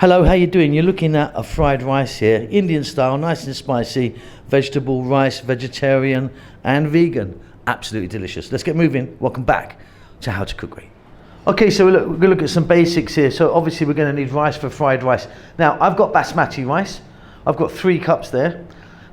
Hello, how you doing? You're looking at a fried rice here, Indian style, nice and spicy, vegetable rice, vegetarian and vegan. Absolutely delicious. Let's get moving. Welcome back to How to Cook Great. Okay, so we're going to look at some basics here. So obviously we're going to need rice for fried rice. Now, I've got basmati rice. I've got 3 cups there.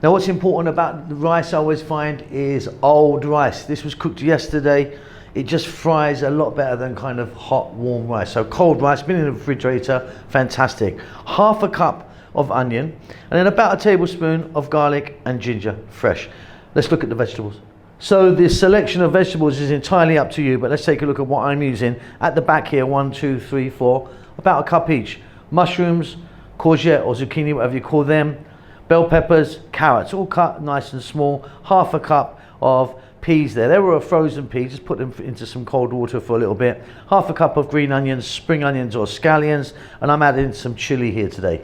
Now, what's important about the rice I always find is old rice. This was cooked yesterday. It just fries a lot better than kind of hot, warm rice. So cold rice, been in the refrigerator, fantastic. Half a cup of onion, and then about a tablespoon of garlic and ginger, fresh. Let's look at the vegetables. So the selection of vegetables is entirely up to you, but let's take a look at what I'm using. At the back here, 1, 2, 3, 4, about a cup each. Mushrooms, courgette or zucchini, whatever you call them, bell peppers, carrots, all cut nice and small. Half a cup of peas there. They were a frozen pea, just put them into some cold water for a little bit. Half a cup of green onions, spring onions or scallions, and I'm adding some chili here today.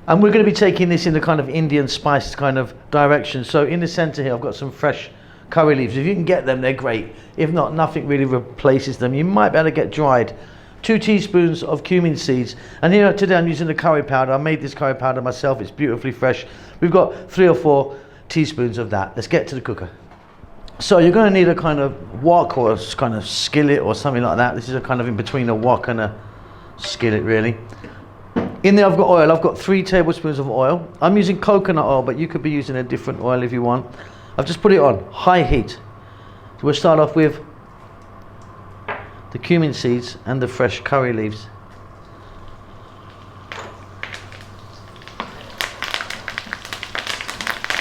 And we're going to be taking this in the kind of Indian spice kind of direction. So in the center here, I've got some fresh curry leaves. If you can get them, they're great. If not, nothing really replaces them. You might be able to get dried. 2 teaspoons of cumin seeds. And here today I'm using the curry powder. I made this curry powder myself. It's beautifully fresh. We've got 3 or 4 teaspoons of that. Let's get to the cooker. So you're going to need a kind of wok or a kind of skillet or something like that. This is a kind of in between a wok and a skillet really. In there I've got oil. I've got 3 tablespoons of oil. I'm using coconut oil, but you could be using a different oil if you want. I've just put it on high heat. So we'll start off with the cumin seeds and the fresh curry leaves.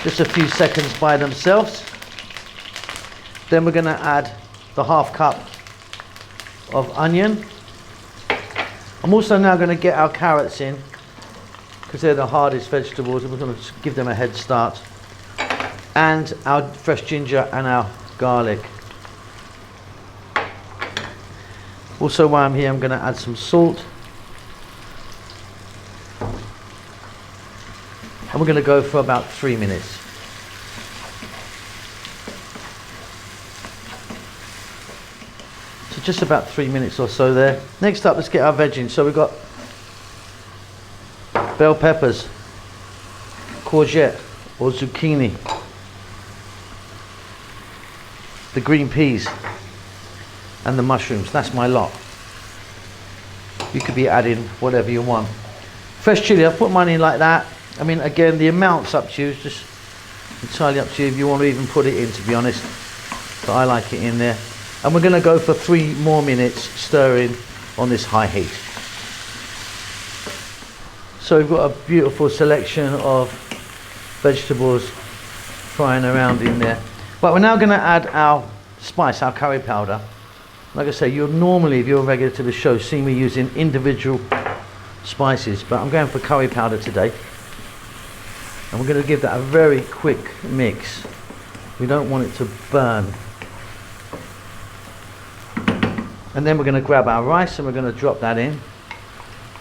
Just a few seconds by themselves. Then we're going to add the half cup of onion. I'm also now going to get our carrots in because they're the hardest vegetables, and we're going to just give them a head start. And our fresh ginger and our garlic. Also, while I'm here, I'm going to add some salt. And we're going to go for about 3 minutes. So just about 3 minutes or so there. Next up, let's get our veg in. So we've got bell peppers, courgette or zucchini, the green peas and the mushrooms. That's my lot. You could be adding whatever you want. Fresh chili, I've put mine in like that. I mean, again, the amount's up to you. It's just entirely up to you if you want to even put it in, to be honest. But I like it in there. And we're going to go for 3 more minutes stirring on this high heat. So we've got a beautiful selection of vegetables frying around in there. But we're now going to add our spice, our curry powder. Like I say, you'll normally, if you're a regular to the show, see me using individual spices, but I'm going for curry powder today. And we're going to give that a very quick mix. We don't want it to burn. And then we're going to grab our rice and we're going to drop that in.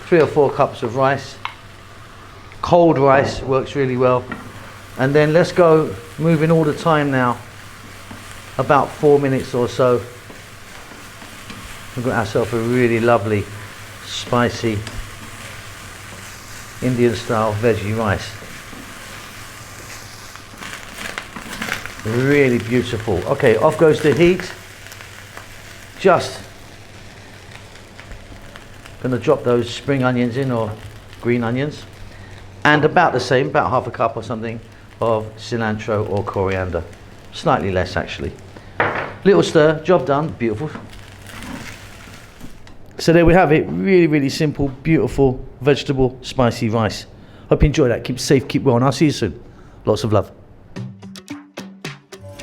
3 or 4 cups of rice. Cold rice works really well. And then let's go moving all the time now. About 4 minutes or so. We've got ourselves a really lovely, spicy, Indian style veggie rice. Really beautiful. Okay, off goes the heat. Just going to drop those spring onions in, or green onions, and about the same, about half a cup or something of cilantro or coriander. Slightly less actually. Little stir, job done, beautiful. So there we have it, really, really simple, beautiful, vegetable, spicy rice. Hope you enjoy that. Keep safe, keep well, and I'll see you soon. Lots of love.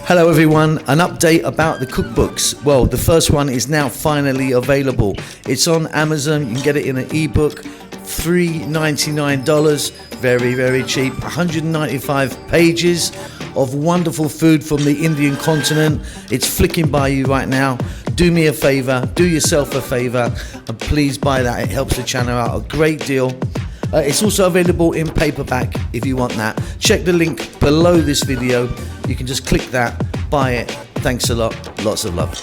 Hello everyone, an update about the cookbooks. Well, the first one is now finally available. It's on Amazon, you can get it in an ebook, $3.99, very, very cheap, 195 pages of wonderful food from the Indian continent. It's flicking by you right now. Do me a favor, do yourself a favor, and please buy that. It helps the channel out a great deal. It's also available in paperback if you want that. Check the link below this video. You can just click that, buy it. Thanks a lot. Lots of love.